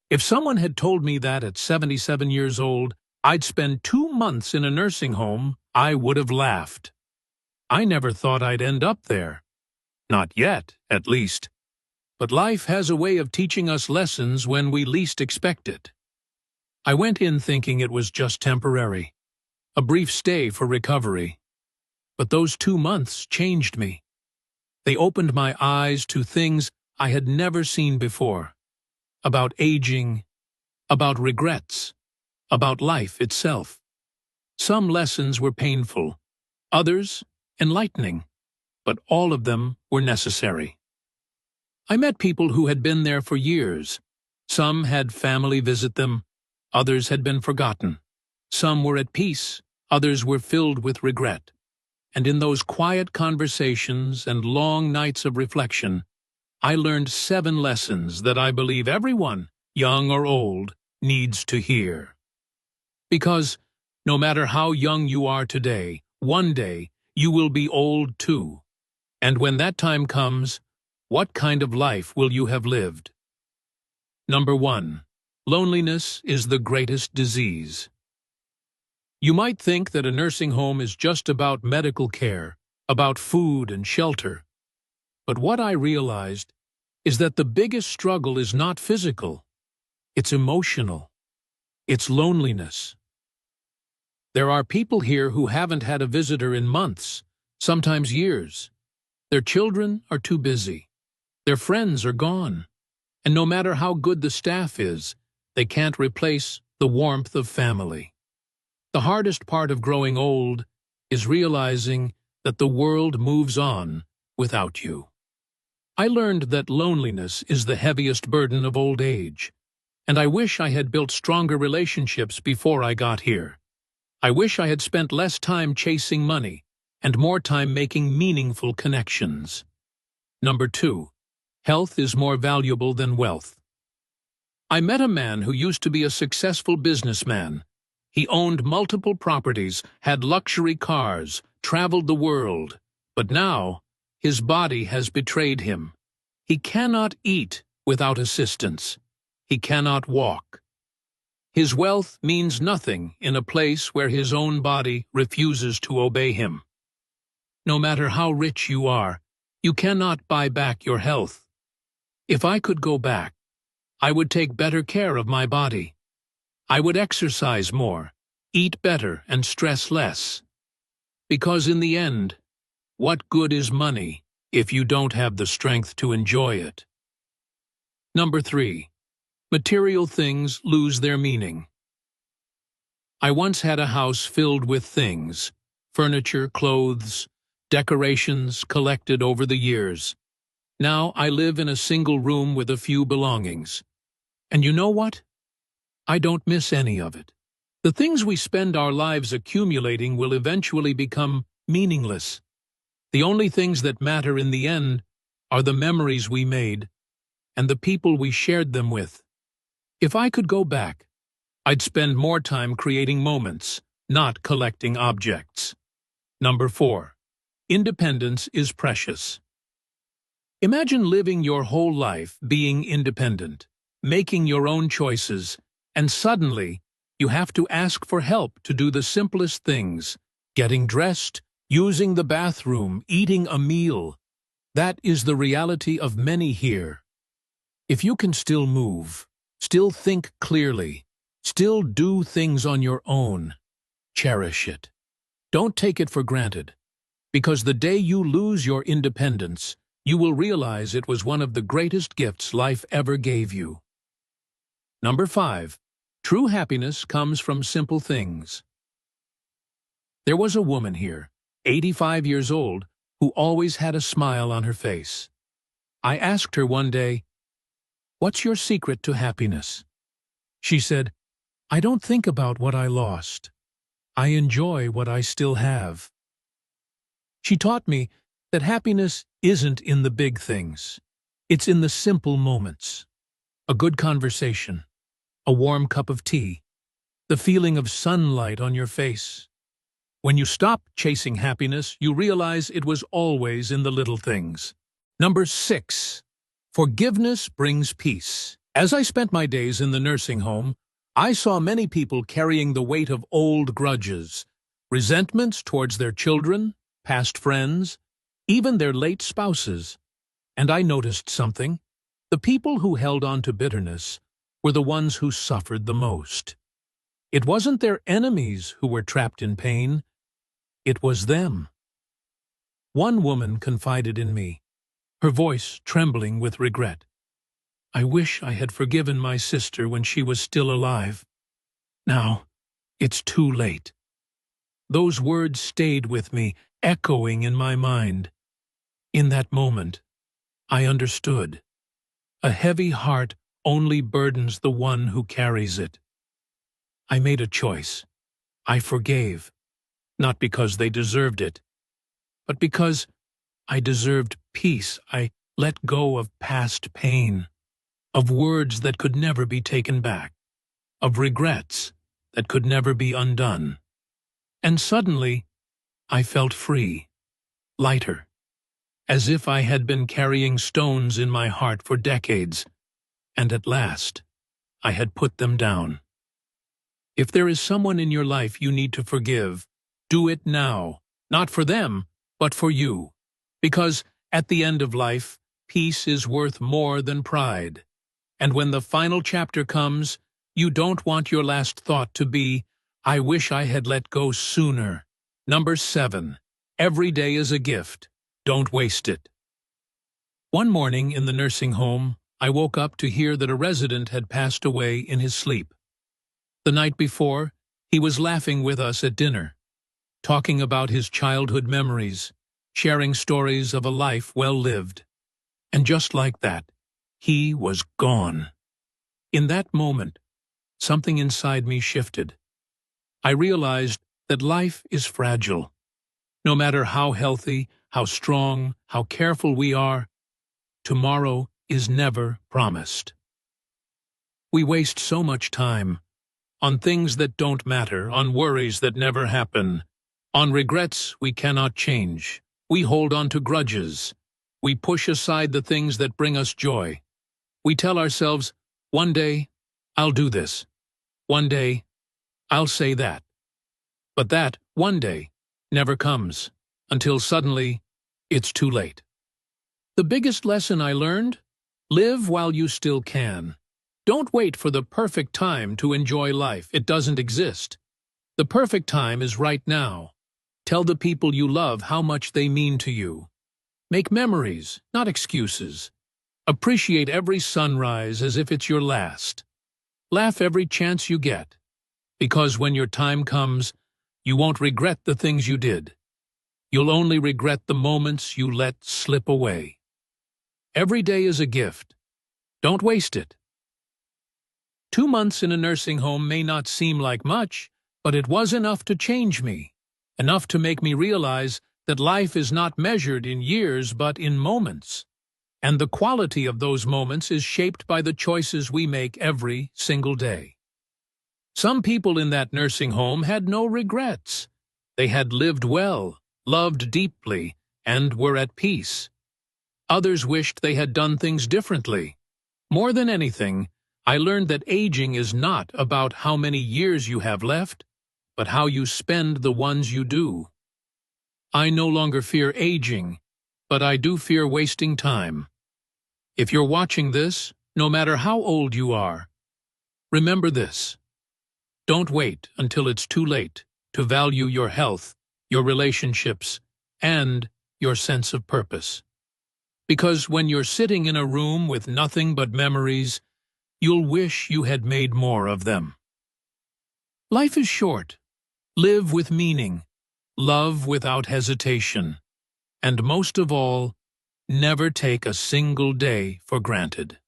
If someone had told me that at 77 years old, I'd spend 2 months in a nursing home, I would have laughed. I never thought I'd end up there. Not yet, at least. But life has a way of teaching us lessons when we least expect it. I went in thinking it was just temporary, a brief stay for recovery. But those 2 months changed me. They opened my eyes to things I had never seen before. About aging, about regrets, about life itself. Some lessons were painful, others enlightening, but all of them were necessary. I met people who had been there for years. Some had family visit them, others had been forgotten. Some were at peace, others were filled with regret. And in those quiet conversations and long nights of reflection, I learned 7 lessons that I believe everyone, young or old, needs to hear. Because no matter how young you are today, one day you will be old too. And when that time comes, what kind of life will you have lived? Number 1. Loneliness is the greatest disease. You might think that a nursing home is just about medical care, about food and shelter. But what I realized is that the biggest struggle is not physical, it's emotional. It's loneliness. There are people here who haven't had a visitor in months, sometimes years. Their children are too busy. Their friends are gone. And no matter how good the staff is, they can't replace the warmth of family. The hardest part of growing old is realizing that the world moves on without you. I learned that loneliness is the heaviest burden of old age, and I wish I had built stronger relationships before I got here. I wish I had spent less time chasing money and more time making meaningful connections. Number 2. Health is more valuable than wealth. I met a man who used to be a successful businessman. He owned multiple properties, had luxury cars, traveled the world, but now his body has betrayed him. He cannot eat without assistance. He cannot walk. His wealth means nothing in a place where his own body refuses to obey him. No matter how rich you are, you cannot buy back your health. If I could go back, I would take better care of my body. I would exercise more, eat better, and stress less. Because in the end, what good is money if you don't have the strength to enjoy it? Number 3. Material things lose their meaning. I once had a house filled with things, furniture, clothes, decorations collected over the years. Now I live in a single room with a few belongings. And you know what? I don't miss any of it. The things we spend our lives accumulating will eventually become meaningless. The only things that matter in the end are the memories we made and the people we shared them with. If I could go back, I'd spend more time creating moments, not collecting objects. Number 4. Independence is precious. Imagine living your whole life being independent, making your own choices, and suddenly you have to ask for help to do the simplest things, getting dressed, using the bathroom, eating a meal. That is the reality of many here. If you can still move, still think clearly, still do things on your own, cherish it. Don't take it for granted, because the day you lose your independence, you will realize it was one of the greatest gifts life ever gave you. Number 5. True happiness comes from simple things. There was a woman here, 85 years old, who always had a smile on her face. I asked her one day, "What's your secret to happiness?" She said, "I don't think about what I lost. I enjoy what I still have." She taught me that happiness isn't in the big things. It's in the simple moments. A good conversation, a warm cup of tea, the feeling of sunlight on your face. When you stop chasing happiness, you realize it was always in the little things. Number 6. Forgiveness brings peace. As I spent my days in the nursing home, I saw many people carrying the weight of old grudges, resentments towards their children, past friends, even their late spouses. And I noticed something. The people who held on to bitterness were the ones who suffered the most. It wasn't their enemies who were trapped in pain. It was them. One woman confided in me, her voice trembling with regret. "I wish I had forgiven my sister when she was still alive. Now, it's too late." Those words stayed with me, echoing in my mind. In that moment, I understood. A heavy heart only burdens the one who carries it. I made a choice. I forgave, not because they deserved it, but because I deserved peace. I let go of past pain, of words that could never be taken back, of regrets that could never be undone. And suddenly, I felt free, lighter, as if I had been carrying stones in my heart for decades, and at last, I had put them down. If there is someone in your life you need to forgive, do it now, not for them, but for you. Because at the end of life, peace is worth more than pride. And when the final chapter comes, you don't want your last thought to be, "I wish I had let go sooner." Number 7. Every day is a gift. Don't waste it. One morning in the nursing home, I woke up to hear that a resident had passed away in his sleep. The night before, he was laughing with us at dinner, talking about his childhood memories, sharing stories of a life well lived. And just like that, he was gone. In that moment, something inside me shifted. I realized that life is fragile. No matter how healthy, how strong, how careful we are, tomorrow is never promised. We waste so much time on things that don't matter, on worries that never happen, on regrets we cannot change. We hold on to grudges. We push aside the things that bring us joy. We tell ourselves, "One day, I'll do this. One day, I'll say that." But that one day never comes, until suddenly, it's too late. The biggest lesson I learned? Live while you still can. Don't wait for the perfect time to enjoy life. It doesn't exist. The perfect time is right now. Tell the people you love how much they mean to you. Make memories, not excuses. Appreciate every sunrise as if it's your last. Laugh every chance you get, because when your time comes, you won't regret the things you did. You'll only regret the moments you let slip away. Every day is a gift. Don't waste it. 2 months in a nursing home may not seem like much, but it was enough to change me, enough to make me realize that life is not measured in years but in moments, and the quality of those moments is shaped by the choices we make every single day. Some people in that nursing home had no regrets. They had lived well, loved deeply, and were at peace. Others wished they had done things differently. More than anything, I learned that aging is not about how many years you have left, but how you spend the ones you do. I no longer fear aging, but I do fear wasting time. If you're watching this, no matter how old you are, remember this. Don't wait until it's too late to value your health, your relationships, and your sense of purpose. Because when you're sitting in a room with nothing but memories, you'll wish you had made more of them. Life is short. Live with meaning. Love without hesitation. And most of all, never take a single day for granted.